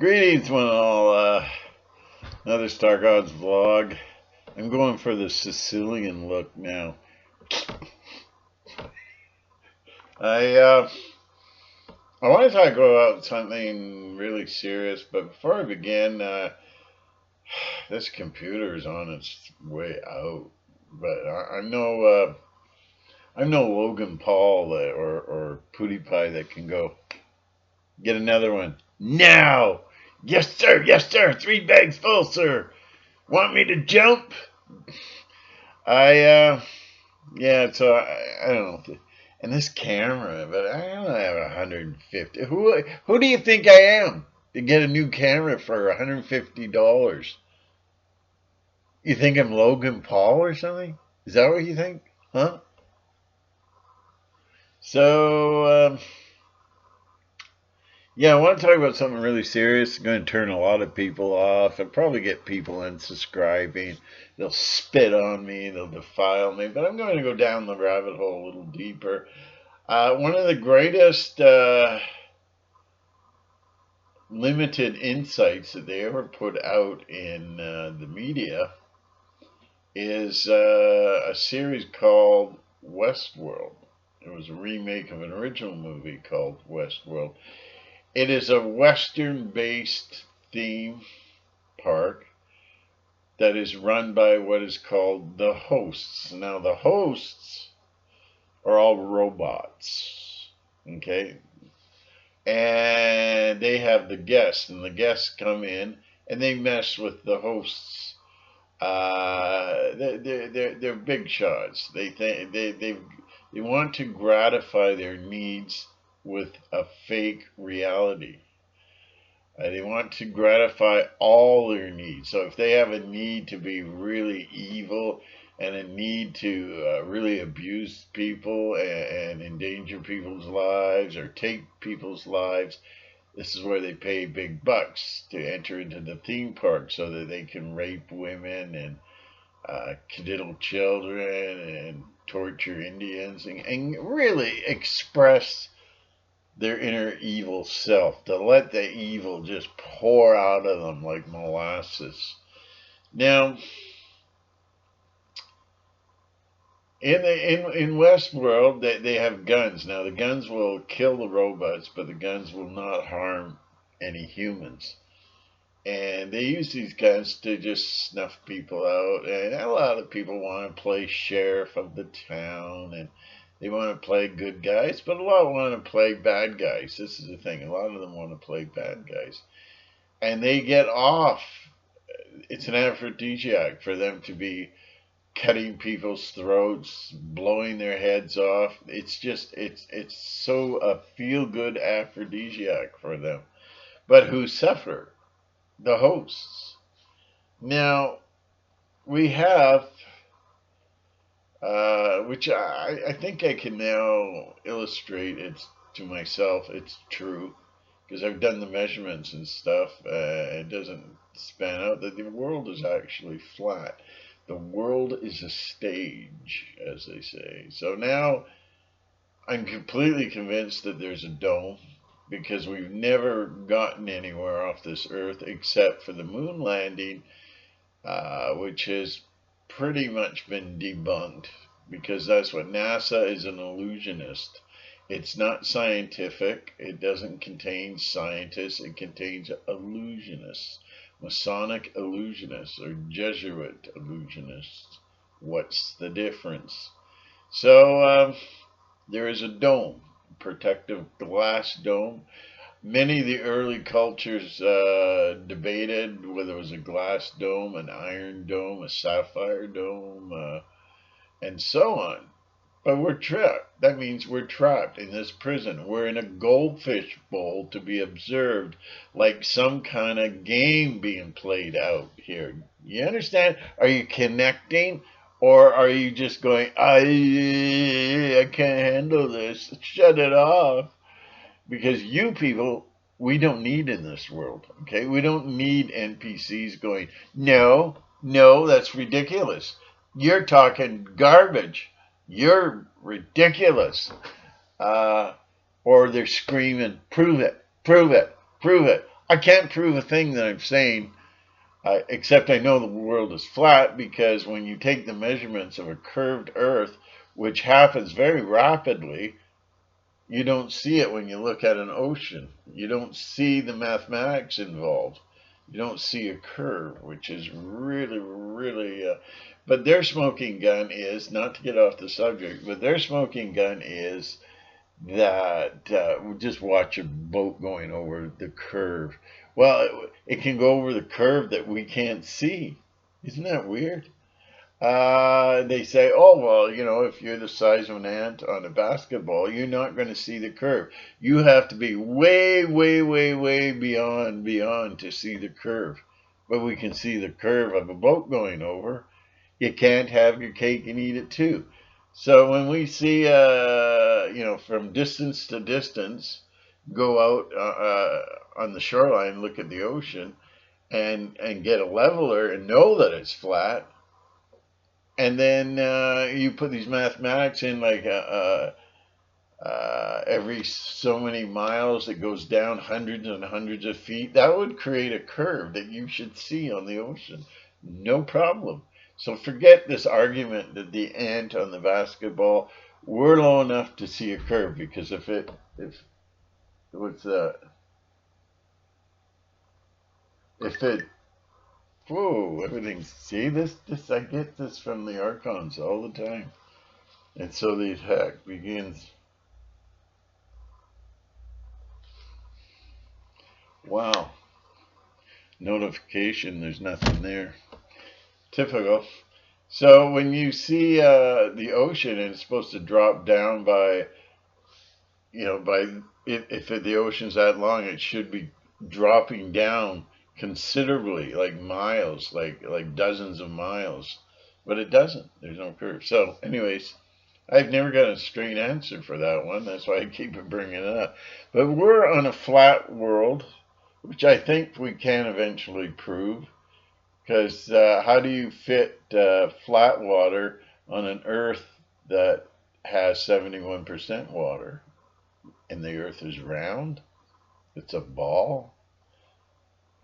Greetings, one and all. Another Stargods vlog. I'm going for the Sicilian look now. I want to talk about something really serious, but before I begin, this computer is on its way out. But I'm no Logan Paul or PewDiePie that can go get another one now. Yes, sir. Yes, sir. 3 bags full, sir. Want me to jump? Yeah, so I don't know. And this camera, but I don't have 150. Who do you think I am to get a new camera for $150? You think I'm Logan Paul or something? Is that what you think? Huh? So, yeah, I want to talk about something really serious. I'm going to turn a lot of people off and probably get people unsubscribing. They'll spit on me, they'll defile me, but I'm going to go down the rabbit hole a little deeper. One of the greatest limited insights that they ever put out in the media is a series called Westworld. It was a remake of an original movie called Westworld. It is a Western-based theme park that is run by what is called the hosts. Now, the hosts are all robots, okay? And they have the guests, and the guests come in and they mess with the hosts. They're big shots. They want to gratify their needs with a fake reality. They want to gratify all their needs. So if they have a need to be really evil and a need to really abuse people and endanger people's lives or take people's lives, this is where they pay big bucks to enter into the theme park so that they can rape women and diddle children and torture Indians and really express their inner evil self, to let the evil just pour out of them like molasses. Now, in Westworld, they have guns. Now, the guns will kill the robots, but the guns will not harm any humans. And they use these guns to just snuff people out. And a lot of people want to play sheriff of the town, and they want to play good guys, but a lot want to play bad guys. This is the thing. A lot of them want to play bad guys. And they get off. It's an aphrodisiac for them to be cutting people's throats, blowing their heads off. It's so a feel-good aphrodisiac for them. But who suffer? The hosts. Now, we have which I think I can now illustrate it to myself. It's true because I've done the measurements and stuff. It doesn't span out that the world is actually flat. The world is a stage, as they say. So now I'm completely convinced that there's a dome because we've never gotten anywhere off this earth except for the moon landing, which has pretty much been debunked because that's what NASA is, an illusionist. It's not scientific. It doesn't contain scientists. It contains illusionists, Masonic illusionists or Jesuit illusionists. What's the difference? So there is a dome, protective glass dome. Many of the early cultures debated whether it was a glass dome, an iron dome, a sapphire dome, and so on. But we're trapped. That means we're trapped in this prison. We're in a goldfish bowl to be observed like some kind of game being played out here. You understand? Are you connecting? Or are you just going, I can't handle this. Shut it off. Because you people, we don't need in this world, okay? We don't need NPCs going, no, that's ridiculous. You're talking garbage. You're ridiculous. Or they're screaming, prove it, prove it, prove it. I can't prove a thing that I'm saying, except I know the world is flat, because when you take the measurements of a curved Earth, which happens very rapidly, you don't see it when you look at an ocean. You don't see the mathematics involved. You don't see a curve, which is really, really. But their smoking gun is, not to get off the subject, but their smoking gun is that just watch a boat going over the curve. Well, it can go over the curve that we can't see. Isn't that weird? They say, oh, well, if you're the size of an ant on a basketball, you're not going to see the curve. You have to be way, way, way, way beyond to see the curve. But we can see the curve of a boat going over. You can't have your cake and eat it too. So when we see, from distance to distance, go out on the shoreline, look at the ocean, and get a leveler and know that it's flat, and then you put these mathematics in, like every so many miles it goes down hundreds and hundreds of feet. That would create a curve that you should see on the ocean. No problem. So forget this argument that the ant on the basketball, we're low enough to see a curve, because if whoa, everything. See this? I get this from the Archons all the time. And so the attack begins. Wow. Notification, there's nothing there. Typical. So when you see the ocean, and it's supposed to drop down by, if the ocean's that long, it should be dropping down considerably, like miles, like dozens of miles, but it doesn't. There's no curve. So, anyways, I've never got a straight answer for that one. That's why I keep bringing it up. But we're on a flat world, which I think we can eventually prove, because how do you fit flat water on an Earth that has 71% water, and the Earth is round? It's a ball.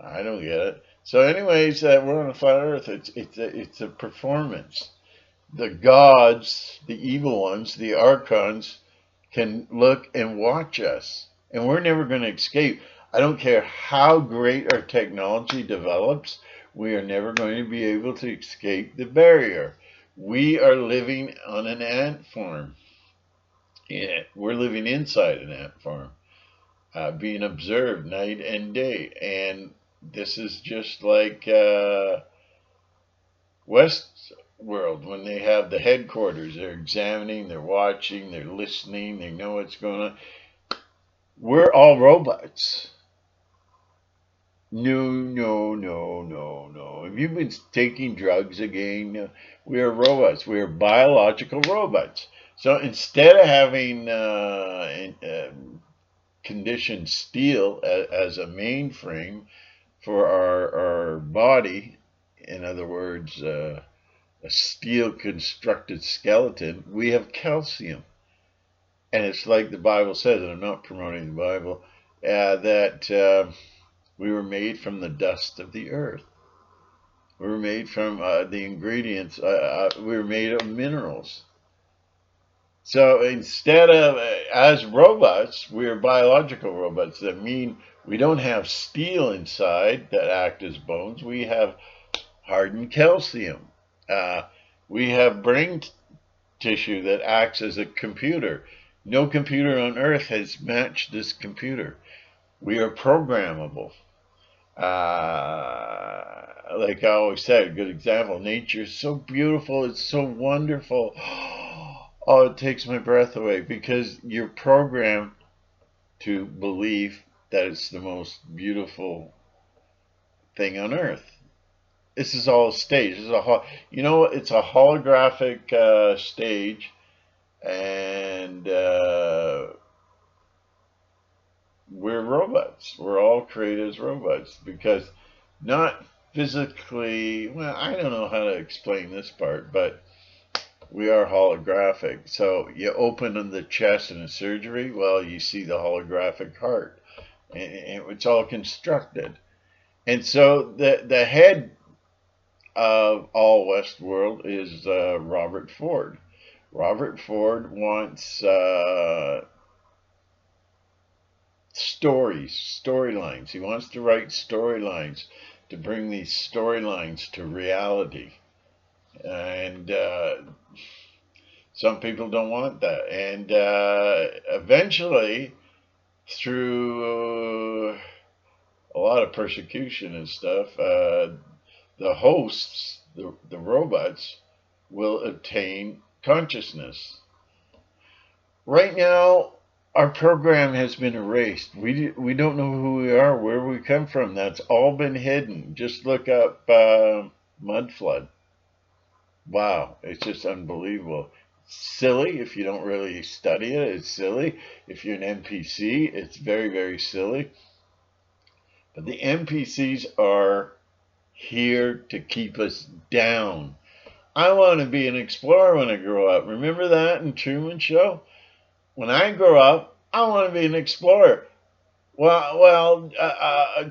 I don't get it. So, anyways, we're on a flat Earth. It's a performance. The gods, the evil ones, the Archons, can look and watch us, and we're never going to escape. I don't care how great our technology develops. We are never going to be able to escape the barrier. We are living on an ant farm. Yeah, we're living inside an ant farm, being observed night and day, and this is just like Westworld, when they have the headquarters. They're examining, they're watching, they're listening, they know what's going on. We're all robots. No, no, no, no, no. Have you been taking drugs again? We are robots. We are biological robots. So instead of having conditioned steel as a mainframe for our body, in other words, a steel constructed skeleton, we have calcium. And it's like the Bible says, and I'm not promoting the Bible, that we were made from the dust of the earth. We were made from the ingredients. We were made of minerals. So instead of, as robots, we are biological robots. That mean we don't have steel inside that act as bones. We have hardened calcium. We have brain tissue that acts as a computer. No computer on Earth has matched this computer. We are programmable. Like I always said, a good example, nature is so beautiful, it's so wonderful. Oh, it takes my breath away, because you're programmed to believe that it's the most beautiful thing on Earth. This is all a stage. This is it's a holographic stage, and we're robots. We're all created as robots, because not physically, well, I don't know how to explain this part, but we are holographic. So you open the chest in a surgery, well, you see the holographic heart. and it's all constructed. And so the head of all Westworld is Robert Ford. Robert Ford wants storylines. He wants to write storylines to bring these storylines to reality. And some people don't want that. And eventually, through a lot of persecution and stuff, the hosts, the robots, will attain consciousness. Right now, our program has been erased. We don't know who we are, where we come from. That's all been hidden. Just look up mud flood. Wow, it's just unbelievable. Silly if you don't really study it. It's silly. If you're an NPC, it's very, very silly. But the NPCs are here to keep us down. I want to be an explorer when I grow up. Remember that in Truman Show? When I grow up, I want to be an explorer. Well,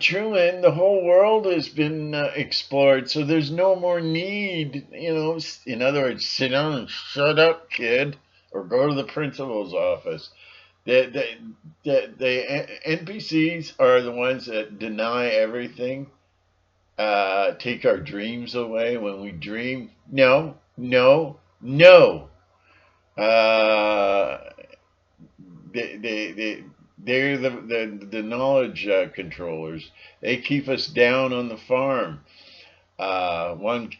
Truman, the whole world has been explored, so there's no more need, in other words, sit down and shut up, kid, or go to the principal's office. The NPCs are the ones that deny everything, take our dreams away when we dream. No, no, no. They're the knowledge controllers. They keep us down on the farm. One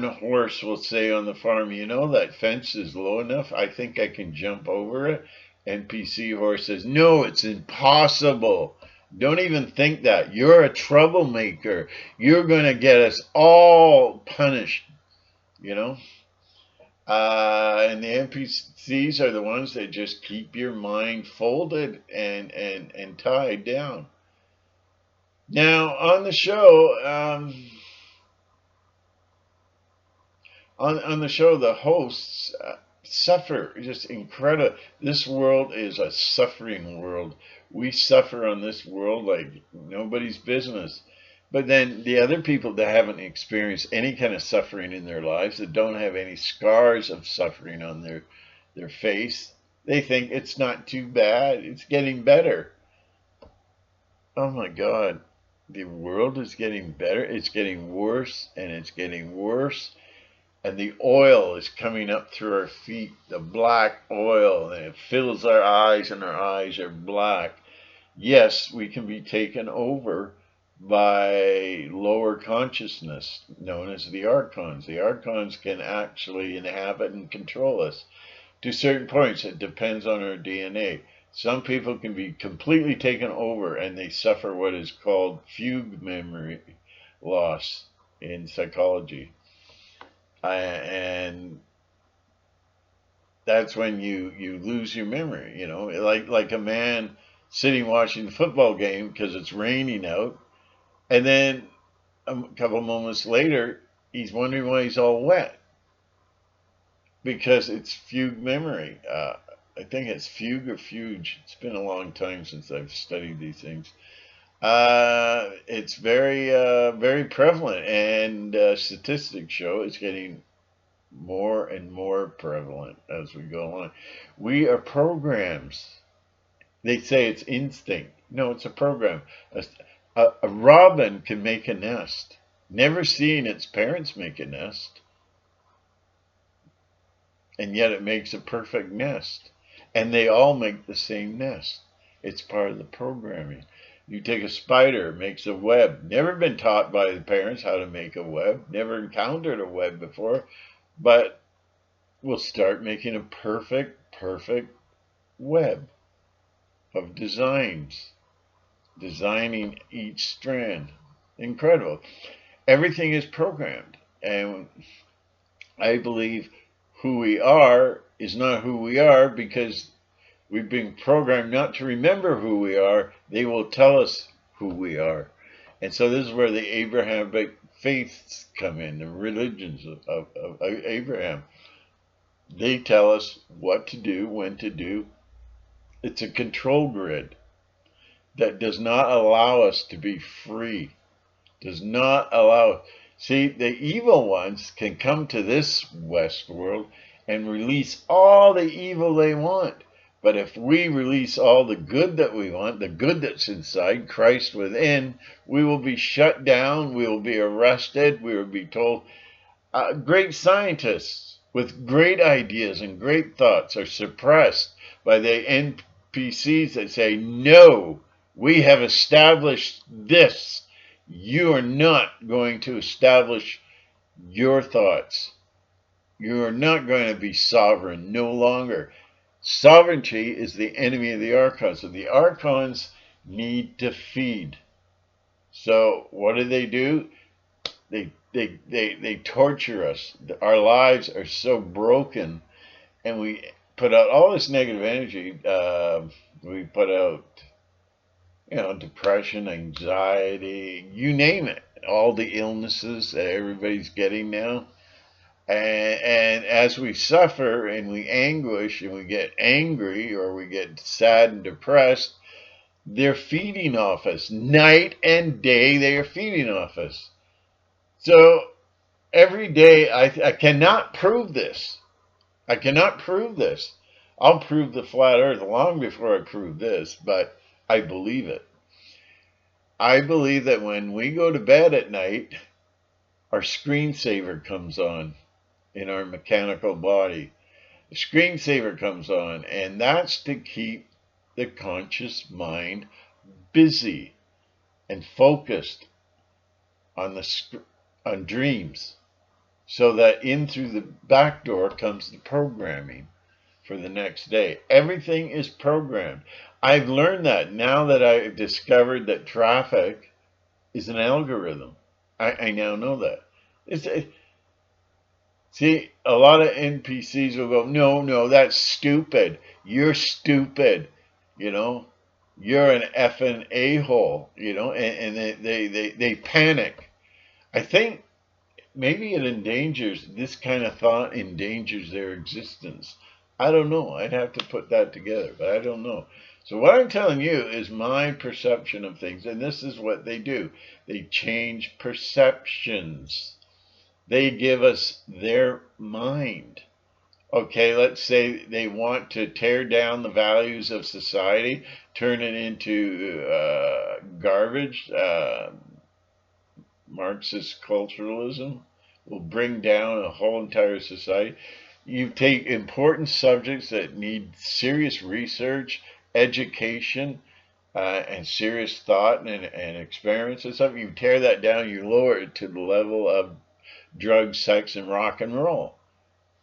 horse will say on the farm, that fence is low enough. I think I can jump over it. NPC horse says, no, it's impossible. Don't even think that. You're a troublemaker. You're going to get us all punished, and the NPCs are the ones that just keep your mind folded and tied down. Now, on the show, on the show, the hosts suffer just incredible. This world is a suffering world. We suffer on this world like nobody's business. But then the other people that haven't experienced any kind of suffering in their lives, that don't have any scars of suffering on their face, they think it's not too bad. It's getting better. Oh my God. The world is getting better. It's getting worse and it's getting worse. And the oil is coming up through our feet, the black oil, and it fills our eyes and our eyes are black. Yes, we can be taken over by lower consciousness known as the Archons. The Archons can actually inhabit and control us to certain points. It depends on our DNA. Some people can be completely taken over and they suffer what is called fugue memory loss in psychology. And that's when you lose your memory, like a man sitting watching the football game because it's raining out. And then a couple moments later, he's wondering why he's all wet. Because it's fugue memory. I think it's fugue or fuge. It's been a long time since I've studied these things. It's very, very prevalent. And statistics show it's getting more and more prevalent as we go along. We are programs. They say it's instinct. No, it's a program. A robin can make a nest. Never seen its parents make a nest. And yet it makes a perfect nest. And they all make the same nest. It's part of the programming. You take a spider, it makes a web. Never been taught by the parents how to make a web. Never encountered a web before. But we'll start making a perfect web of designs. Designing each strand. Incredible. Everything is programmed. And I believe who we are is not who we are because we've been programmed not to remember who we are. They will tell us who we are. And so this is where the Abrahamic faiths come in, the religions of Abraham. They tell us what to do, when to do. It's a control grid. that does not allow us to be free. Does not allow. See, the evil ones can come to this Westworld and release all the evil they want. But if we release all the good that we want, the good that's inside, Christ within, we will be shut down, we will be arrested, we will be told. Great scientists with great ideas and great thoughts are suppressed by the NPCs that say, no, we have established this. You are not going to establish your thoughts. You are not going to be sovereign no longer. Sovereignty is the enemy of the Archons, and the Archons need to feed. So what do? They torture us. Our lives are so broken, and we put out all this negative energy. We put out, depression, anxiety, you name it, all the illnesses that everybody's getting now. And as we suffer and we anguish and we get angry or we get sad and depressed, they're feeding off us. Night and day, they are feeding off us. So every day, I cannot prove this. I cannot prove this. I'll prove the flat earth long before I prove this, but I believe it. I believe that when we go to bed at night, our screensaver comes on in our mechanical body. The screensaver comes on, and that's to keep the conscious mind busy and focused on dreams, so that in through the back door comes the programming for the next day. Everything is programmed. I've learned that now that I've discovered that traffic is an algorithm. I now know that. See, a lot of NPCs will go, no, that's stupid. You're stupid. You're an effing a-hole, and they panic. I think maybe this kind of thought endangers their existence. I don't know. I'd have to put that together, but I don't know. So what I'm telling you is my perception of things, and this is what they do. They change perceptions. They give us their mind. Okay, let's say they want to tear down the values of society, turn it into garbage. Marxist culturalism will bring down a whole entire society. You take important subjects that need serious research, education, and serious thought and experiments and stuff. You tear that down, you lower it to the level of drugs, sex, and rock and roll.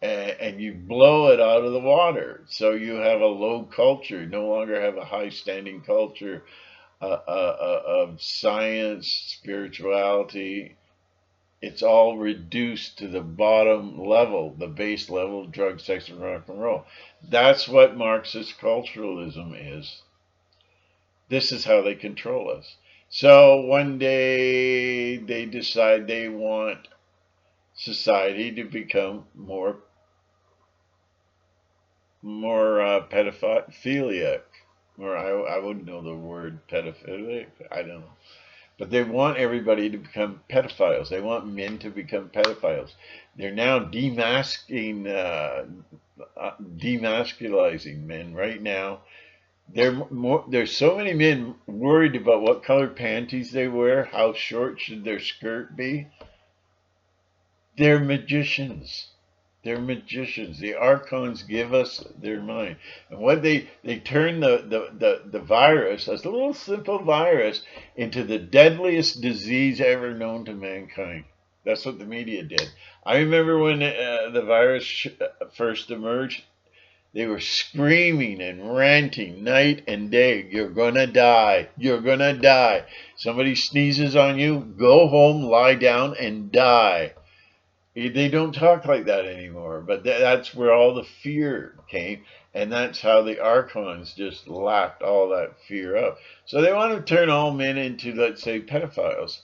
And you blow it out of the water. So you have a low culture, no longer have a high standing culture of science, spirituality. It's all reduced to the bottom level, the base level of drug, sex, and rock and roll. That's what Marxist culturalism is. This is how they control us. So one day they decide they want society to become more pedophiliac. Or I wouldn't know the word pedophilic. I don't know. But they want everybody to become pedophiles. They want men to become pedophiles. They're now demasculizing men right now. There's so many men worried about what color panties they wear, how short should their skirt be. They're magicians. They're magicians. The Archons give us their mind. And what they turn the virus, a little simple virus, into the deadliest disease ever known to mankind. That's what the media did. I remember when the virus first emerged, they were screaming and ranting night and day. You're going to die. You're going to die. Somebody sneezes on you, go home, lie down, and die. They don't talk like that anymore, but that's where all the fear came, and that's how the Archons just lapped all that fear up. So they want to turn all men into, let's say, pedophiles.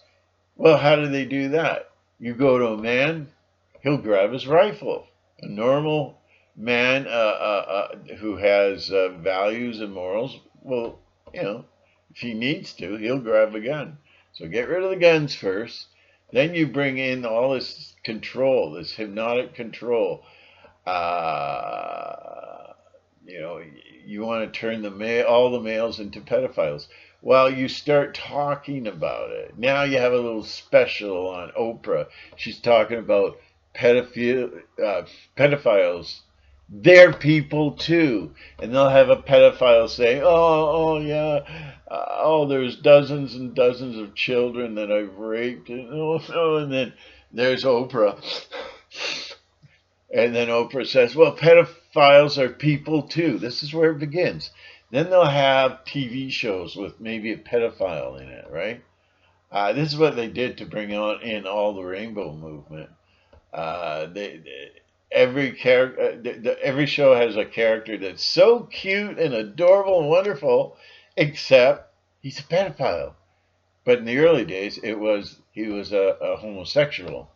Well, how do they do that? You go to a man, he'll grab his rifle. A normal man who has values and morals will, if he needs to, he'll grab a gun. So get rid of the guns first. Then you bring in all this control, this hypnotic control. You know, you want to turn all the males into pedophiles. Well, you start talking about it. Now you have a little special on Oprah. She's talking about pedophiles. They're people too, and they'll have a pedophile saying, "Oh, yeah, there's dozens and dozens of children that I've raped," and and then there's Oprah. And then Oprah says, well, pedophiles are people too. This is where it begins. Then they'll have TV shows with maybe a pedophile in it, right? This is what they did to bring on in all the rainbow movement. Every character, every show has a character that's so cute and adorable and wonderful, except he's a pedophile. But in the early days, he was a homosexual.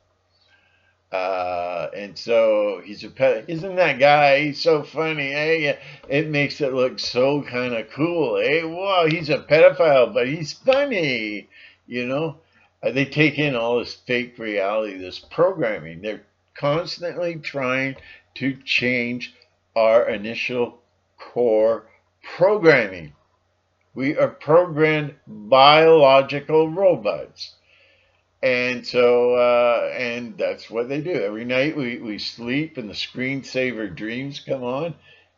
And so he's a pet. Isn't that guy? He's so funny. Eh? It makes it look so kind of cool. Eh? Wow, he's a pedophile, but he's funny. You know, they take in all this fake reality, this programming. They're constantly trying to change our initial core programming. We are programmed biological robots. And so, and that's what they do. Every night we sleep and the screensaver dreams come on,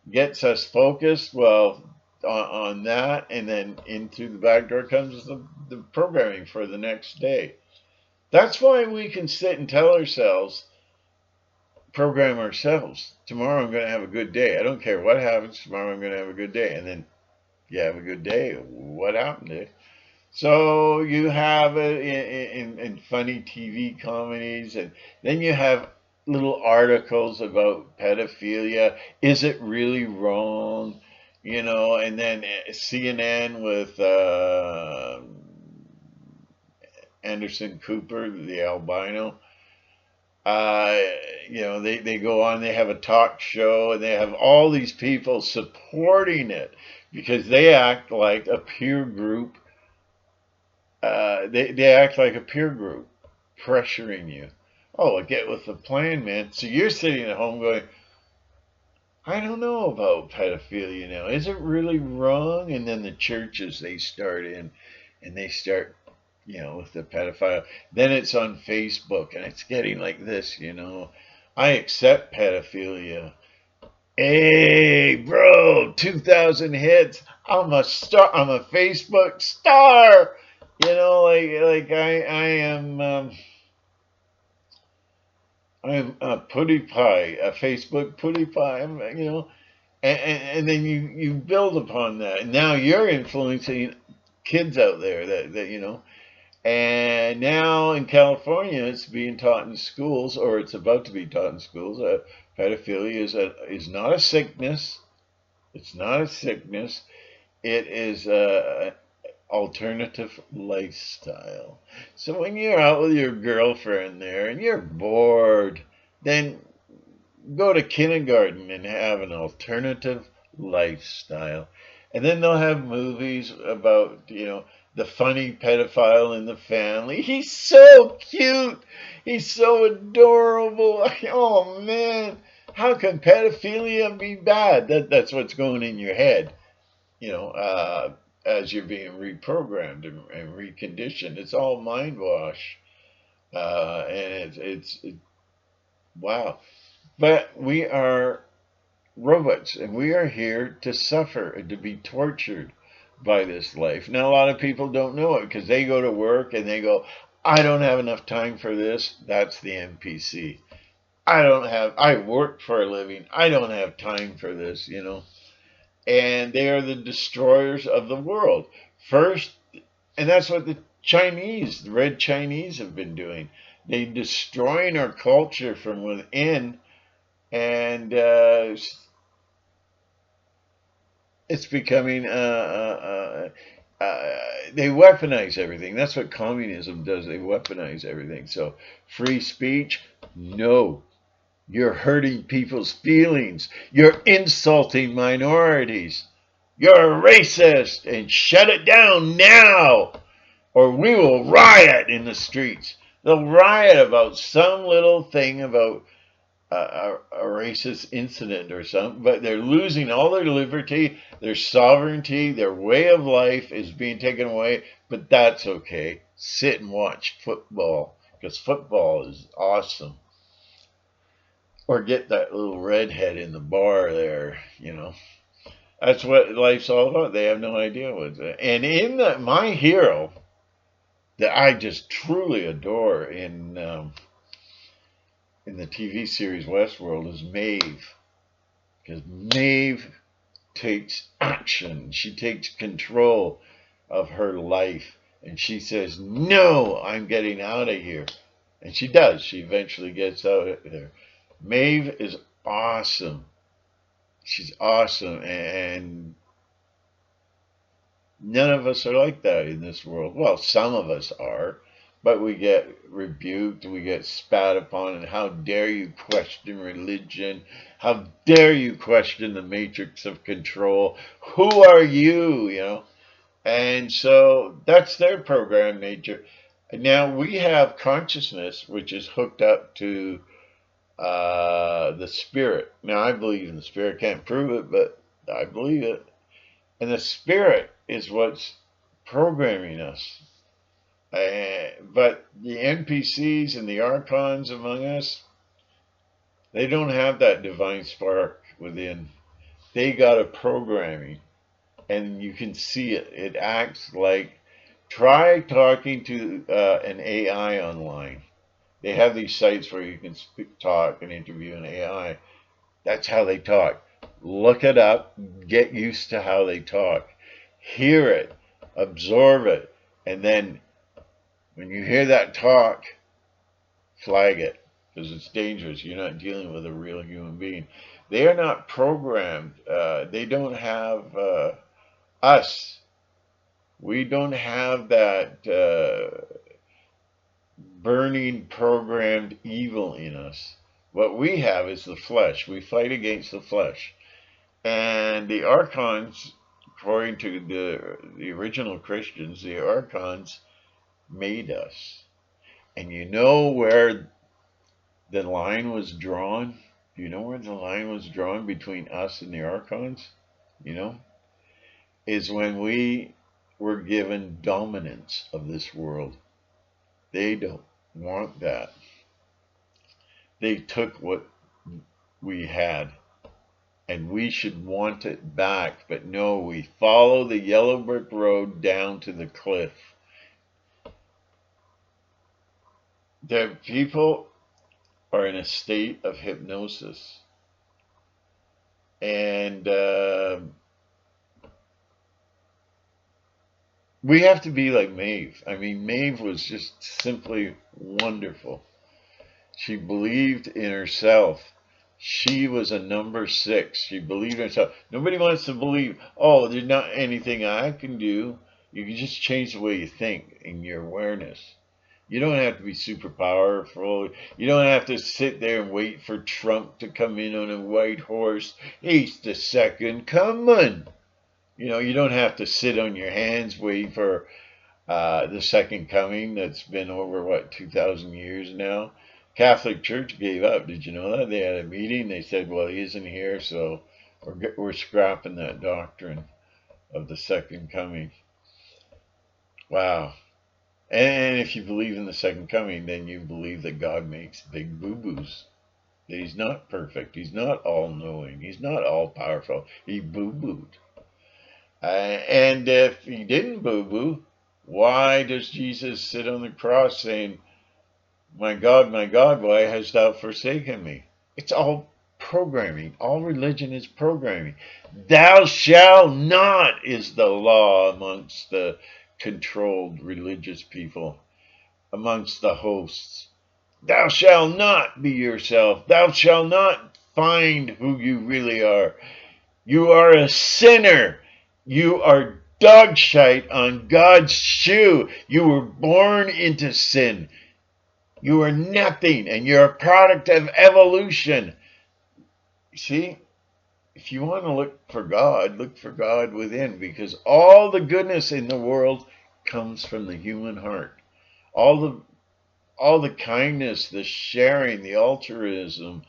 gets us focused, well, on that, and then into the back door comes the programming for the next day. That's why we can sit and tell ourselves, program ourselves, tomorrow I'm going to have a good day. I don't care what happens, tomorrow I'm going to have a good day. And then you have a good day. What happened to you? So you have it in funny TV comedies, and then you have little articles about pedophilia. Is it really wrong? You know, and then CNN with Anderson Cooper, the albino. You know, they go on, they have a talk show, and they have all these people supporting it because they act like a peer group. They act like a peer group, pressuring you. Oh, get with the plan, man. So you're sitting at home going, I don't know about pedophilia now. Is it really wrong? And then the churches, they start in and they start, you know, with the pedophile. Then it's on Facebook and it's getting like this, you know. I accept pedophilia. Hey, bro, 2,000 hits. I'm a star. I'm a Facebook star. You know, like I am. I'm a PewDiePie, a Facebook PewDiePie. You know, and then you build upon that. And now you're influencing kids out there that you know. And now in California, it's being taught in schools, or it's about to be taught in schools. Pedophilia is not a sickness. It's not a sickness. It is a alternative lifestyle. So when you're out with your girlfriend there and you're bored, then go to kindergarten and have an alternative lifestyle. And then they'll have movies about, you know, the funny pedophile in the family. He's so cute. He's so adorable. Oh man, how can pedophilia be bad? That's what's going in your head, you know, as you're being reprogrammed and reconditioned. It's all mind wash, and it's wow. But we are robots, and we are here to suffer and to be tortured by this life. Now, a lot of people don't know it because they go to work and they go, I don't have enough time for this. That's the NPC. I work for a living. I don't have time for this, you know. And they are the destroyers of the world. First, and that's what the Red Chinese have been doing. They destroying our culture from within, and it's becoming they weaponize everything. That's what communism does. They weaponize everything. So free speech, no. You're hurting people's feelings. You're insulting minorities. You're a racist, and shut it down now, or we will riot in the streets. They'll riot about some little thing about a racist incident or something, but they're losing all their liberty, their sovereignty, their way of life is being taken away, but that's okay. Sit and watch football, because football is awesome. Or get that little redhead in the bar there, That's what life's all about. They have no idea what's it. And my hero that I just truly adore in the TV series Westworld is Maeve, because Maeve takes action. She takes control of her life, and she says, "No, I'm getting out of here," and she does. She eventually gets out of there. Maeve is awesome. She's awesome, and none of us are like that in this world. Well, some of us are. But we get rebuked, we get spat upon, and how dare you question religion? How dare you question the matrix of control? Who are you, And so that's their program nature. Now we have consciousness, which is hooked up to the spirit. Now I believe in the spirit, can't prove it, but I believe it. And the spirit is what's programming us. But the NPCs and the Archons among us, they don't have that divine spark within. They got a programming, and you can see it. It acts like, try talking to an AI online. They have these sites where you can talk and interview an AI. That's how they talk. Look it up, get used to how they talk. Hear it, absorb it, and then when you hear that talk, flag it, because it's dangerous. You're not dealing with a real human being. They are not programmed. They don't have us. We don't have that burning programmed evil in us. What we have is the flesh. We fight against the flesh. And the Archons, according to the original Christians, the Archons made us. And you know where the line was drawn? Do you know where the line was drawn between us and the Archons? Is when we were given dominance of this world. They don't want that. They took what we had, and we should want it back. But no, we follow the yellow brick road down to the cliff. The people are in a state of hypnosis. And we have to be like Maeve. I mean, Maeve was just simply wonderful. She believed in herself. She was a number 6. She believed in herself. Nobody wants to believe, oh, there's not anything I can do. You can just change the way you think and your awareness. You don't have to be super powerful. You don't have to sit there and wait for Trump to come in on a white horse. He's the second coming. You don't have to sit on your hands waiting for the second coming that's been over, 2,000 years now. Catholic Church gave up. Did you know that? They had a meeting. They said, well, he isn't here, so we're scrapping that doctrine of the second coming. Wow. And if you believe in the second coming, then you believe that God makes big boo-boos. That he's not perfect. He's not all-knowing. He's not all-powerful. He boo-booed. And if he didn't boo-boo, why does Jesus sit on the cross saying, my God, why hast thou forsaken me? It's all programming. All religion is programming. Thou shalt not is the law amongst the controlled religious people, amongst the hosts. Thou shalt not be yourself. Thou shalt not find who you really are. You are a sinner. You are dog shite on God's shoe. You were born into sin. You are nothing, and you're a product of evolution. See? if you want to look for God within, because all the goodness in the world comes from the human heart. All the kindness, the sharing, the altruism,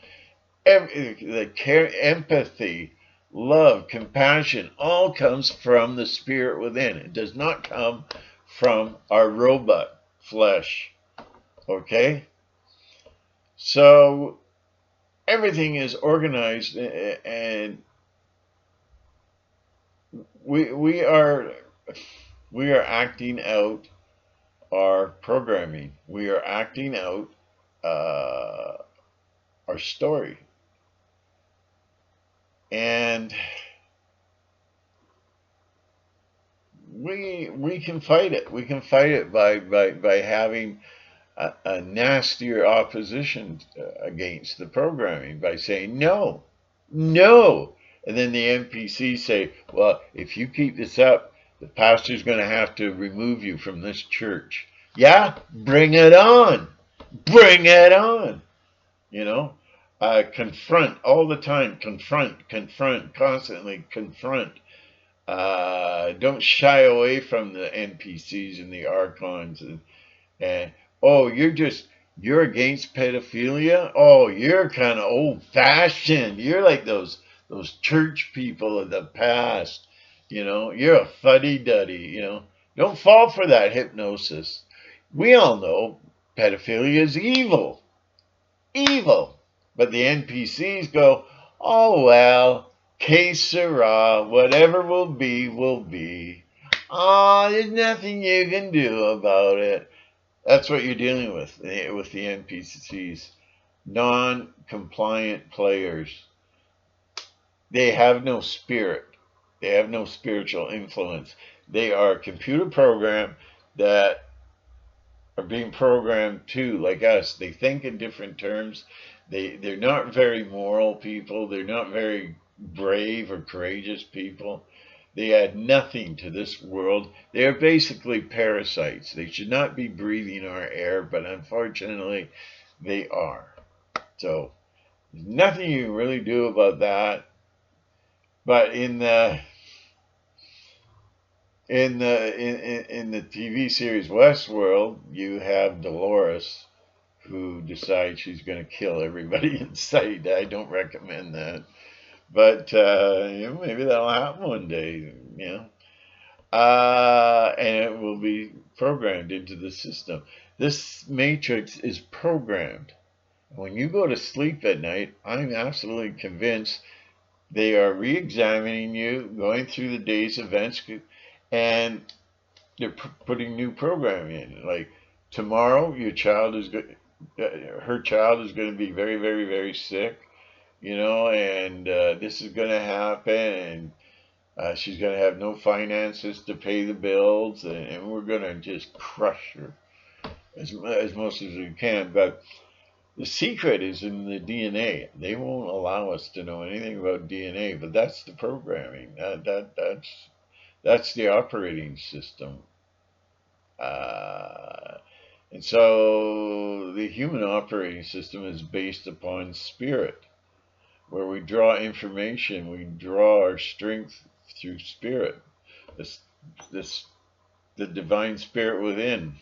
the care, empathy, love, compassion, all comes from the spirit within. It does not come from our robot flesh. Okay? So everything is organized, and we are acting out our programming. We are acting out our story, and we can fight it. We can fight it by having a nastier opposition against the programming, by saying no, no. And then the NPCs say, well, if you keep this up, the pastor's going to have to remove you from this church. Yeah, bring it on. Bring it on. You know, confront all the time. Confront, constantly confront. Don't shy away from the NPCs and the Archons. And oh, you're against pedophilia? Oh, you're kind of old fashioned. You're like those church people of the past. You know, you're a fuddy duddy. You know, don't fall for that hypnosis. We all know pedophilia is evil, evil. But the NPCs go, oh well, que sera, whatever will be, will be. Ah, there's nothing you can do about it. That's what you're dealing with the NPCs, non-compliant players. They have no spirit. They have no spiritual influence. They are a computer program that are being programmed too, like us. They think in different terms. They're not very moral people. They're not very brave or courageous people. They add nothing to this world. They are basically parasites. They should not be breathing our air, but unfortunately, they are. So there's nothing you can really do about that. But in the TV series Westworld, you have Dolores, who decides she's going to kill everybody in sight. I don't recommend that, but maybe that'll happen one day. And it will be programmed into the system. This matrix is programmed. When you go to sleep at night, I'm absolutely convinced they are re-examining you, going through the day's events, and they're putting new programming in. Like tomorrow, her child is going to be very, very, very sick, and this is going to happen, and she's going to have no finances to pay the bills, and we're going to just crush her as much as we can. But the secret is in the DNA. They won't allow us to know anything about DNA, but that's the programming. That's the operating system. And so the human operating system is based upon spirit, where we draw information, we draw our strength through spirit, the divine spirit within.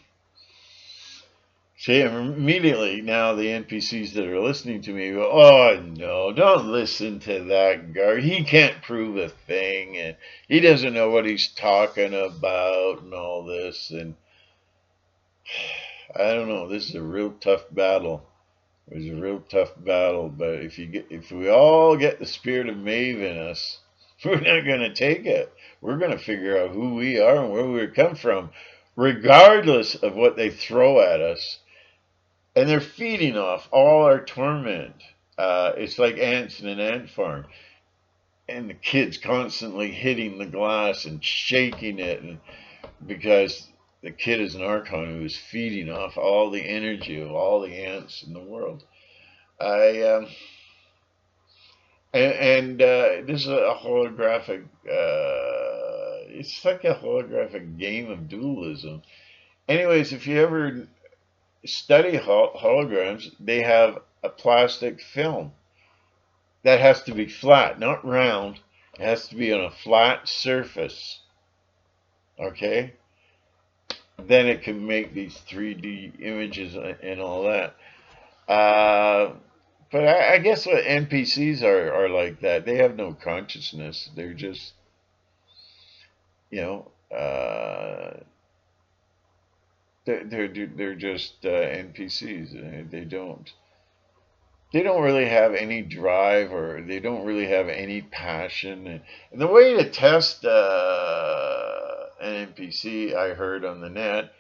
See, immediately now the NPCs that are listening to me go, oh no, don't listen to that guard. He can't prove a thing, and he doesn't know what he's talking about, and all this. And I don't know. This is a real tough battle. It's a real tough battle. But if we all get the spirit of Maeve in us, we're not going to take it. We're going to figure out who we are and where we come from, regardless of what they throw at us. And they're feeding off all our torment. It's like ants in an ant farm. And the kid's constantly hitting the glass and shaking it, and because the kid is an Archon who is feeding off all the energy of all the ants in the world. This is a holographic. It's like a holographic game of dualism. Anyways, if you ever study holograms, they have a plastic film, that has to be flat, not round. It has to be on a flat surface. Okay? Then it can make these 3D images and all that. But I guess what NPCs are like that. They have no consciousness. They're just, you know, they're just NPCs. They don't really have any drive, or they don't really have any passion. And the way to test an NPC, I heard on the net,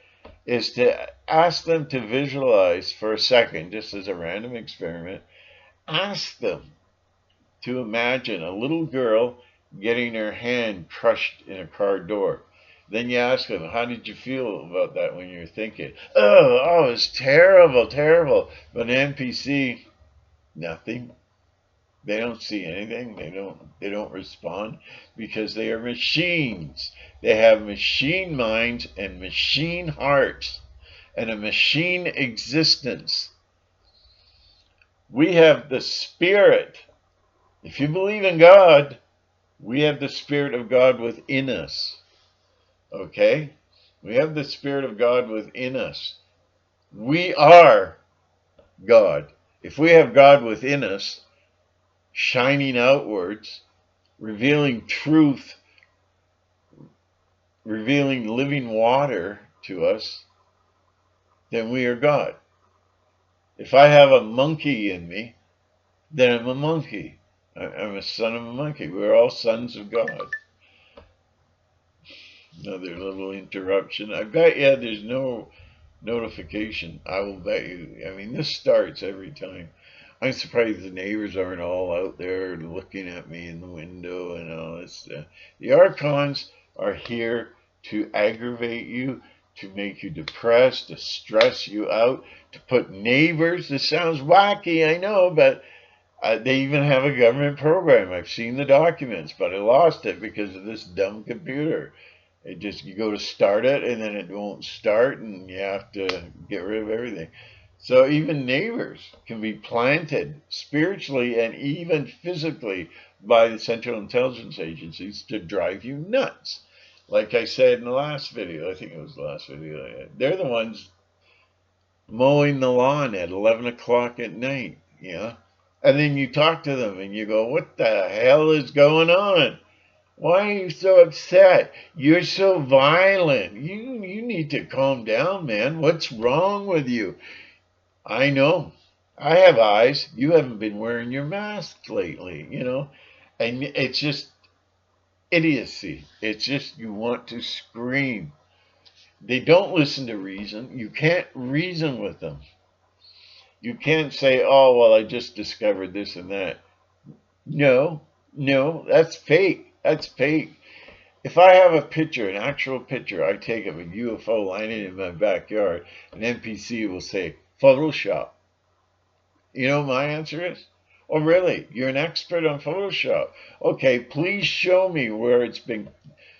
is to ask them to visualize for a second, just as a random experiment. Ask them to imagine a little girl getting her hand crushed in a car door. Then you ask them, how did you feel about that when you're thinking? Oh, it's terrible, terrible. But an NPC, nothing. They don't see anything. They don't respond because they are machines. They have machine minds and machine hearts and a machine existence. We have the spirit. If you believe in God, we have the Spirit of God within us. Okay? We have the Spirit of God within us. We are God. If we have God within us, shining outwards, revealing truth, revealing living water to us, then we are God. If I have a monkey in me, then I'm a monkey. I'm a son of a monkey. We're all sons of God. Another little interruption. I bet you there's no notification. I will bet you. I mean, this starts every time. I'm surprised the neighbors aren't all out there looking at me in the window and all this. The Archons are here to aggravate you, to make you depressed, to stress you out, to put neighbors. This sounds wacky, I know, but they even have a government program. I've seen the documents, but I lost it because of this dumb computer. It just, you go to start it and then it won't start and you have to get rid of everything. So even neighbors can be planted spiritually and even physically by the Central Intelligence Agencies to drive you nuts. Like I said in the last video, I think it was the last video I had, they're the ones mowing the lawn at 11 o'clock at night, you know? And then you talk to them and you go, what the hell is going on? Why are you so upset? You're so violent. You need to calm down, man. What's wrong with you? I know. I have eyes. You haven't been wearing your mask lately, you know? And it's just idiocy. It's just you want to scream. They don't listen to reason. You can't reason with them. You can't say, oh, well, I just discovered this and that. No, that's fake. That's fake. If I have a picture, an actual picture, I take of a UFO landing in my backyard, an NPC will say, Photoshop. You know what my answer is? Oh, really? You're an expert on Photoshop. Okay, please show me where it's been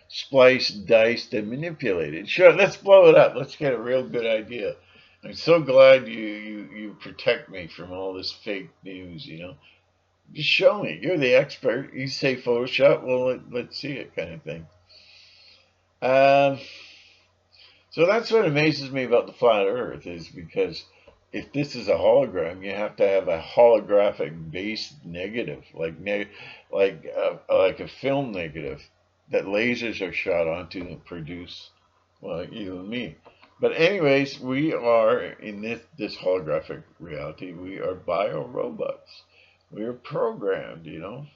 spliced, diced, and manipulated. Sure, let's blow it up. Let's get a real good idea. I'm so glad you protect me from all this fake news, you know. Just show me. You're the expert. You say Photoshop. Well, let's see it, kind of thing. So that's what amazes me about the flat Earth, is because if this is a hologram, you have to have a holographic base negative, like a film negative that lasers are shot onto and produce, well, you and me. But anyways, we are in this holographic reality. We are bio-robots. We are programmed, you know.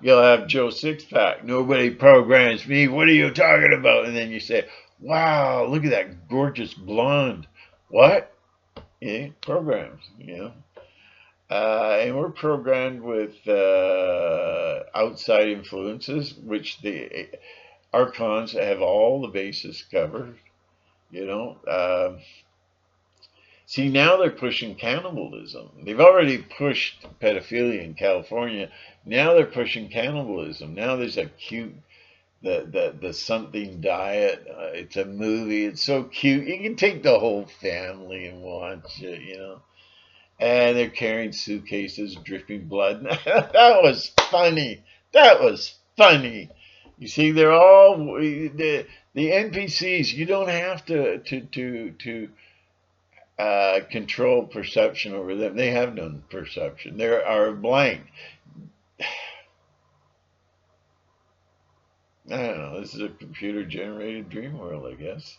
You'll have Joe Sixpack. Nobody programs me. What are you talking about? And then you say, wow, look at that gorgeous blonde. What? Yeah, programs, you know. And we're programmed with outside influences, which the Archons have all the bases covered, you know. See, now they're pushing cannibalism. They've already pushed pedophilia in California. Now they're pushing cannibalism. Now there's a cute, the something diet. It's a movie. It's so cute. You can take the whole family and watch it, you know. and they're carrying suitcases dripping blood. That was funny. That was funny. You see, they're all the NPCs. You don't have to control perception over them. They have no perception. They are blank. I don't know. This is a computer generated dream world, I guess.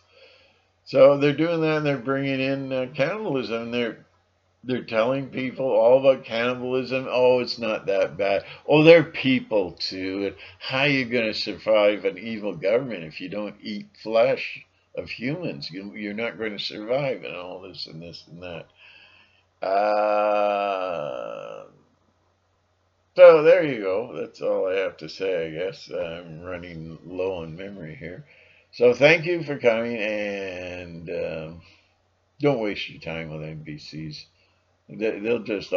So they're doing that, and they're bringing in cannibalism. They're telling people all about cannibalism. Oh, it's not that bad. Oh, they're people too. And how are you going to survive an evil government if you don't eat flesh of humans? You're not going to survive, and all this and this and that. So there you go. That's all I have to say, I guess. I'm running low on memory here. So thank you for coming, and don't waste your time with NPCs. They'll just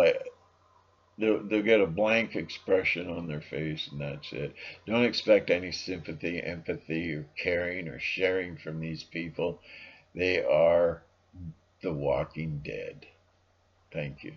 they'll get a blank expression on their face, and that's it. Don't expect any sympathy, empathy, or caring or sharing from these people. They are the walking dead. Thank you.